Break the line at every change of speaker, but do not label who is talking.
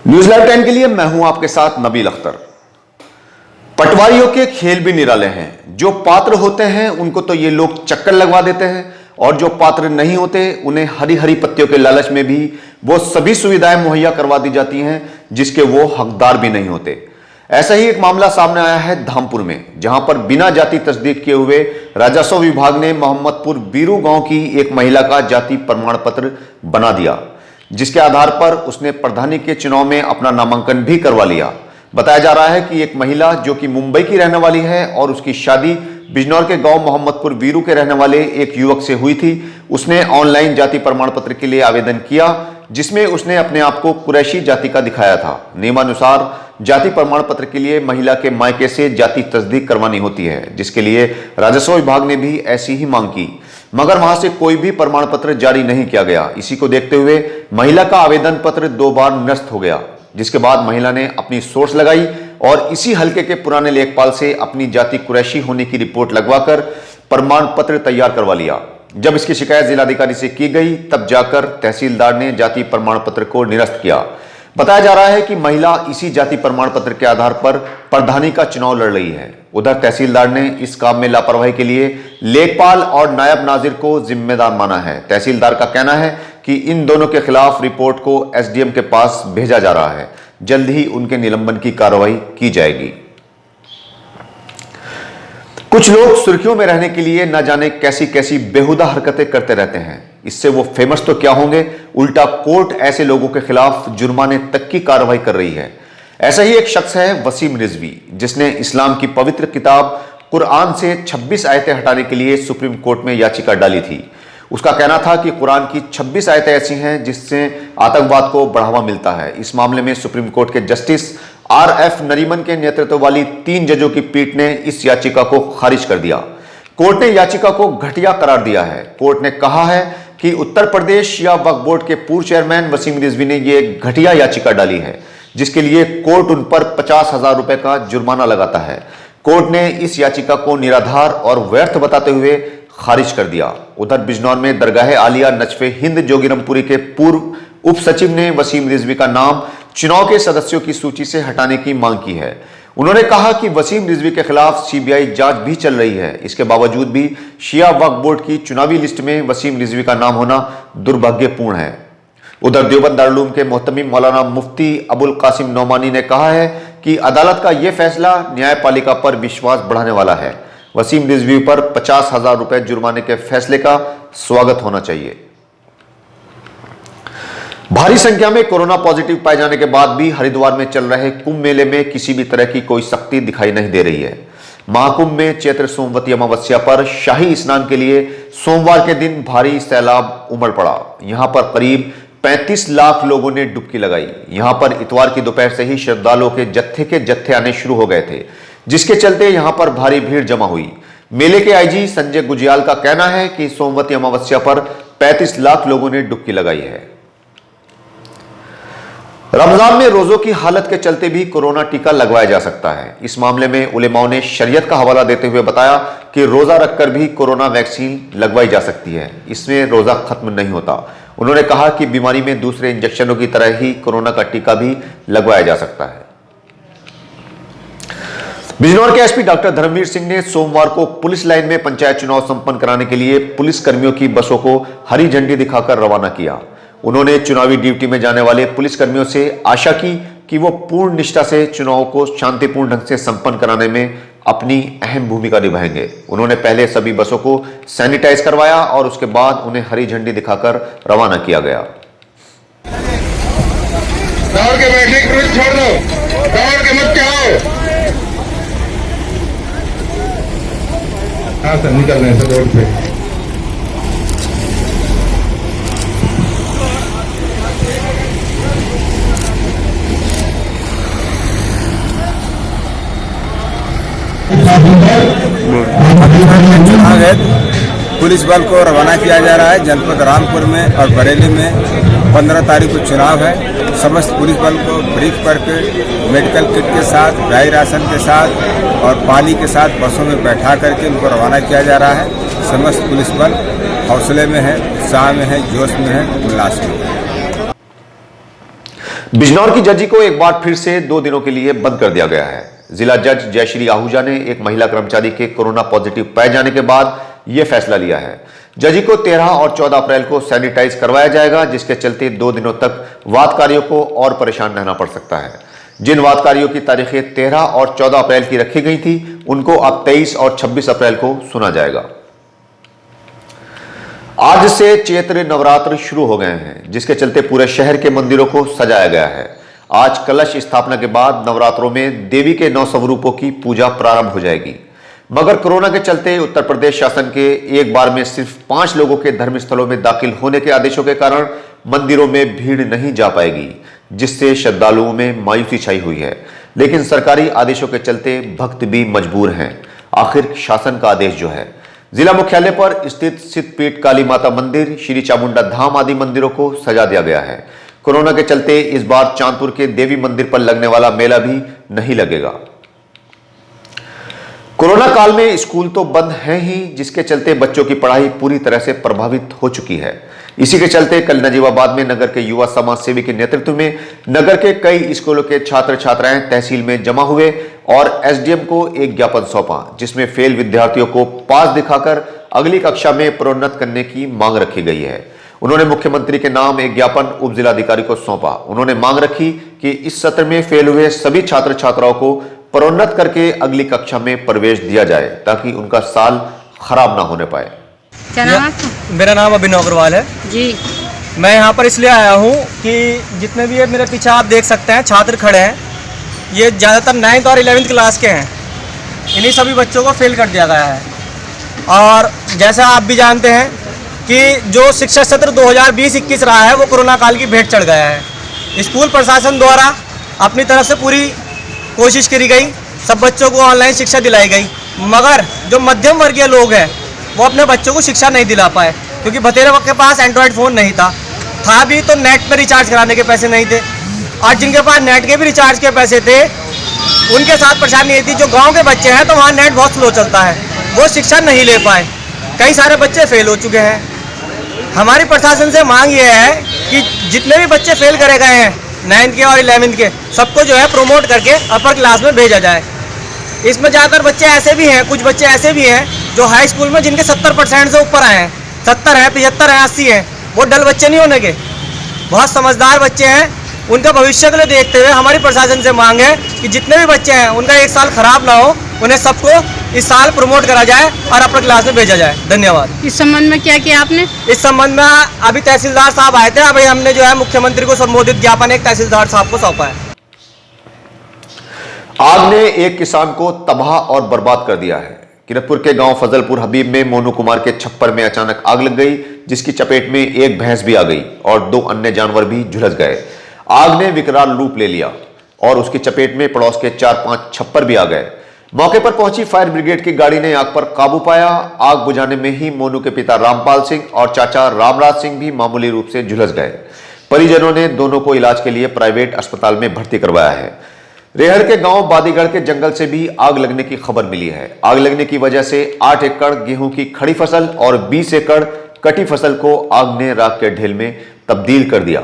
News live 10 के लिए मैं हूं आपके साथ नबील अख्तर। पटवारियों के खेल भी निराले हैं। जो पात्र होते हैं उनको तो ये लोग चक्कर लगवा देते हैं और जो पात्र नहीं होते उन्हें हरी हरी पत्तियों के लालच में भी वो सभी सुविधाएं मुहैया करवा दी जाती हैं जिसके वो हकदार भी नहीं होते। ऐसा ही एक मामला सामने आया है धामपुर में, जहां पर बिना जाति तस्दीक किए हुए राजस्व विभाग ने मोहम्मदपुर बीरू गांव की एक महिला का जाति प्रमाण पत्र बना दिया, जिसके आधार पर उसने प्रधानी के चुनाव में अपना नामांकन भी करवा लिया। बताया जा रहा है कि एक महिला जो कि मुंबई की रहने वाली है और उसकी शादी बिजनौर के गांव मोहम्मदपुर बीरू के रहने वाले एक युवक से हुई थी, उसने ऑनलाइन जाति प्रमाण पत्र के लिए आवेदन किया, जिसमें उसने अपने आप को कुरैशी जाति का दिखाया था। नियमानुसार जाति प्रमाण पत्र के लिए महिला के मायके से जाति तस्दीक करवानी होती है, जिसके लिए राजस्व विभाग ने भी ऐसी ही मांग की, मगर वहां से कोई भी प्रमाण पत्र जारी नहीं किया गया। इसी को देखते हुए महिला का आवेदन पत्र 2 बार निरस्त हो गया, जिसके बाद महिला ने अपनी सोर्स लगाई और इसी हलके के पुराने लेखपाल से अपनी जाति कुरैशी होने की रिपोर्ट लगवाकर प्रमाण पत्र तैयार करवा लिया। जब इसकी शिकायत जिलाधिकारी से की गई तब जाकर तहसीलदार ने जाति प्रमाण पत्र को निरस्त किया। बताया जा रहा है कि महिला इसी जाति प्रमाण पत्र के आधार पर प्रधानी का चुनाव लड़ रही है। उधर तहसीलदार ने इस काम में लापरवाही के लिए लेखपाल और नायब नाजिर को जिम्मेदार माना है। तहसीलदार का कहना है कि इन दोनों के खिलाफ रिपोर्ट को एसडीएम के पास भेजा जा रहा है। जल्द ही उनके निलंबन की कार्रवाई की जाएगी। कुछ लोग सुर्खियों में रहने के लिए न जाने कैसी कैसी बेहुदा हरकतें करते रहते हैं। इससे वो फेमस तो क्या होंगे, उल्टा कोर्ट ऐसे लोगों के खिलाफ जुर्माने तक की कार्रवाई कर रही है। ऐसा ही एक शख्स है वसीम रिजवी, जिसने इस्लाम की पवित्र किताब कुरान से 26 आयतें हटाने के लिए सुप्रीम कोर्ट में याचिका डाली थी। उसका कहना था कि कुरान की 26 आयतें ऐसी हैं जिससे आतंकवाद को बढ़ावा मिलता है। इस मामले में सुप्रीम कोर्ट के जस्टिस RF नरीमन के नेतृत्व वाली 3 जजों की पीठ ने इस याचिका को खारिज कर दिया। कोर्ट ने याचिका को घटिया करार दिया है। कोर्ट ने कहा है कि उत्तर प्रदेश या वक्फ बोर्ड के पूर्व चेयरमैन वसीम रिजवी ने यह घटिया याचिका डाली है, जिसके लिए कोर्ट उन पर 50,000 रुपए का जुर्माना लगाता है। कोर्ट ने इस याचिका को निराधार और व्यर्थ बताते हुए खारिज कर दिया। उधर बिजनौर में दरगाह आलिया नजफे हिंद जोगिरमपुरी के पूर्व उप सचिव ने वसीम रिजवी का नाम चुनाव के सदस्यों की सूची से हटाने की मांग की है। उन्होंने कहा कि वसीम रिजवी के खिलाफ सीबीआई जांच भी चल रही है। इसके बावजूद भी शिया वक्फ बोर्ड की चुनावी लिस्ट में वसीम रिजवी का नाम होना दुर्भाग्यपूर्ण है। उधर देवबंद दारुल के मोहतमिम मौलाना मुफ्ती अबुल कासिम नौमानी ने कहा है कि अदालत का यह फैसला न्यायपालिका पर विश्वास बढ़ाने वाला है। वसीम रिजवी पर 50,000 रुपए जुर्माने के फैसले का स्वागत होना चाहिए। भारी संख्या में कोरोना पॉजिटिव पाए जाने के बाद भी हरिद्वार में चल रहे कुंभ मेले में किसी भी तरह की कोई सख्ती दिखाई नहीं दे रही है। महाकुंभ में चैत्र सोमवती अमावस्या पर शाही स्नान के लिए सोमवार के दिन भारी सैलाब उमड़ पड़ा। यहां पर करीब 35 लाख लोगों ने डुबकी लगाई। यहां पर इतवार की दोपहर से ही श्रद्धालुओं के जत्थे आने शुरू हो गए थे, जिसके चलते यहां पर भारी भीड़ जमा हुई। मेले के आईजी संजय गुजियाल का कहना है कि सोमवती अमावस्या पर 35 लाख लोगों ने डुबकी लगाई है। रमजान में रोजों की हालत के चलते भी कोरोना टीका लगवाया जा सकता है। इस मामले में उलेमाओं ने शरीयत का हवाला देते हुए बताया कि रोजा रखकर भी कोरोना वैक्सीन लगवाई जा सकती है। इसमें रोजा खत्म नहीं होता। उन्होंने कहा कि बीमारी में दूसरे इंजेक्शनों की तरह ही कोरोना का टीका भी लगवाया जा सकता है। बिजनौर के एसपी डॉक्टर धर्मवीर सिंह ने सोमवार को पुलिस लाइन में पंचायत चुनाव संपन्न कराने के लिए पुलिस कर्मियों की बसों को हरी झंडी दिखाकर रवाना किया। उन्होंने चुनावी ड्यूटी में जाने वाले पुलिस कर्मियों से आशा की कि वो पूर्ण निष्ठा से चुनाव को शांतिपूर्ण ढंग से संपन्न कराने में अपनी अहम भूमिका निभाएंगे। उन्होंने पहले सभी बसों को सैनिटाइज करवाया और उसके बाद उन्हें हरी झंडी दिखाकर रवाना किया गया।
दौड़ के बैठने की छोड़ दो, दौड़ के मत जाओ। हाँ सर, निकल रहे हैं सर रोड पे।
पुलिस बल को रवाना किया जा रहा है। जनपद रामपुर में और बरेली में 15 तारीख को चुनाव है। समस्त पुलिस बल को ब्रीफ करके मेडिकल किट के साथ, ड्राई राशन के साथ और पानी के साथ बसों में बैठा करके उनको रवाना किया जा रहा है। समस्त पुलिस बल हौसले में है, उत्साह में है, जोश में है, उल्लास में है।
बिजनौर की जजी को एक बार फिर से 2 दिनों के लिए बंद कर दिया गया है। जिला जज जयश्री आहूजा ने एक महिला कर्मचारी के कोरोना पॉजिटिव पाए जाने के बाद यह फैसला लिया है। जजी को 13 और 14 अप्रैल को सैनिटाइज करवाया जाएगा, जिसके चलते 2 दिनों तक वादकारियों को और परेशान रहना पड़ सकता है। जिन वादकारियों की तारीखें 13 और 14 अप्रैल की रखी गई थी, उनको अब 23 और 26 अप्रैल को सुना जाएगा। आज से चैत्र नवरात्र शुरू हो गए हैं, जिसके चलते पूरे शहर के मंदिरों को सजाया गया है। आज कलश स्थापना के बाद नवरात्रों में देवी के 9 स्वरूपों की पूजा प्रारंभ हो जाएगी। मगर कोरोना के चलते उत्तर प्रदेश शासन के एक बार में सिर्फ 5 लोगों के धर्मस्थलों में दाखिल होने के आदेशों के कारण मंदिरों में भीड़ नहीं जा पाएगी, जिससे श्रद्धालुओं में मायूसी छाई हुई है। लेकिन सरकारी आदेशों के चलते भक्त भी मजबूर हैं। आखिर शासन का आदेश जो है, जिला मुख्यालय पर स्थित सिद्धपीठ काली माता मंदिर, श्री चामुंडा धाम आदि मंदिरों को सजा दिया गया है। कोरोना के चलते इस बार चांदपुर के देवी मंदिर पर लगने वाला मेला भी नहीं लगेगा। कोरोना काल में स्कूल तो बंद हैं ही, जिसके चलते बच्चों की पढ़ाई पूरी तरह से प्रभावित हो चुकी है। इसी के चलते कल नजीबाबाद में नगर के युवा समाज सेवी के नेतृत्व में नगर के कई स्कूलों के छात्र छात्राएं तहसील में जमा हुए और एसडीएम को एक ज्ञापन सौंपा, जिसमें फेल विद्यार्थियों को पास दिखाकर अगली कक्षा में प्रोन्नत करने की मांग रखी गई है। उन्होंने मुख्यमंत्री के नाम एक ज्ञापन उप जिलाधिकारी को सौंपा। उन्होंने मांग रखी कि इस सत्र में फेल हुए सभी छात्र छात्राओं को प्रोन्नत करके अगली कक्षा में प्रवेश दिया जाए, ताकि उनका साल खराब ना होने पाए।
क्या नाम है आपका?
मेरा नाम अभिनव अग्रवाल है
जी।
मैं यहाँ पर इसलिए आया हूँ कि जितने भी ये मेरे पीछे आप देख सकते हैं छात्र खड़े हैं, ये ज़्यादातर 9th और 11th क्लास के हैं। इन्हीं सभी बच्चों को फेल कर दिया गया है। और जैसा आप भी जानते हैं कि जो शिक्षा सत्र 2020-21 रहा है वो कोरोना काल की भेंट चढ़ गया है। स्कूल प्रशासन द्वारा अपनी तरफ से पूरी कोशिश करी गई, सब बच्चों को ऑनलाइन शिक्षा दिलाई गई, मगर जो मध्यम वर्गीय लोग हैं वो अपने बच्चों को शिक्षा नहीं दिला पाए, क्योंकि बतेरे वक्त के पास एंड्रॉयड फ़ोन नहीं था भी तो नेट पर रिचार्ज कराने के पैसे नहीं थे। और जिनके पास नेट के भी रिचार्ज के पैसे थे, उनके साथ परेशानी ये थी, जो गाँव के बच्चे हैं तो वहाँ नेट बहुत स्लो चलता है, वो शिक्षा नहीं ले पाए। कई सारे बच्चे फेल हो चुके हैं। हमारी प्रशासन से मांग ये है कि जितने भी बच्चे फेल करे गए हैं 9th के और 11th के, सबको जो है प्रमोट करके अपर क्लास में भेजा जाए। इसमें ज़्यादातर बच्चे ऐसे भी हैं, कुछ बच्चे ऐसे भी हैं जो हाई स्कूल में जिनके 70% से ऊपर आए हैं, 70 हैं, 75 हैं, 80 हैं, वो डल बच्चे नहीं होने के, बहुत समझदार बच्चे हैं। उनका भविष्य के लिए देखते हुए हमारी प्रशासन से मांग है कि जितने भी बच्चे हैं उनका एक साल खराब ना हो, उन्हें सबको इस साल प्रमोट करा जाए और अपर क्लास में भेजा जाए। धन्यवाद।
इस संबंध में क्या किया आपने?
इस संबंध में अभी तहसीलदार साहब आए थे, अभी हमने जो है मुख्यमंत्री को संबोधित ज्ञापन एक तहसीलदार साहब को सौंपा है।
आग ने एक किसान को तबाह और बर्बाद कर दिया है। किरतपुर के गांव फजलपुर हबीब में मोनू कुमार के छप्पर में अचानक आग लग गई, जिसकी चपेट में एक भैंस भी आ गई और 2 अन्य जानवर भी झुलस गए। आग ने विकराल रूप ले लिया और उसकी चपेट में पड़ोस के 4-5 छप्पर भी आ गए। मौके पर पहुंची फायर ब्रिगेड की गाड़ी ने आग पर काबू पाया। आग बुझाने में ही मोनू के पिता रामपाल सिंह और चाचा रामराज सिंह भी मामूली रूप से झुलस गए। परिजनों ने दोनों को इलाज के लिए प्राइवेट अस्पताल में भर्ती करवाया है। रेहड़ के गांव बादीगढ़ के जंगल से भी आग लगने की खबर मिली है। आग लगने की वजह से 8 एकड़ गेहूं की खड़ी फसल और 20 एकड़ कटी फसल को आग ने राख के ढेल में तब्दील कर दिया।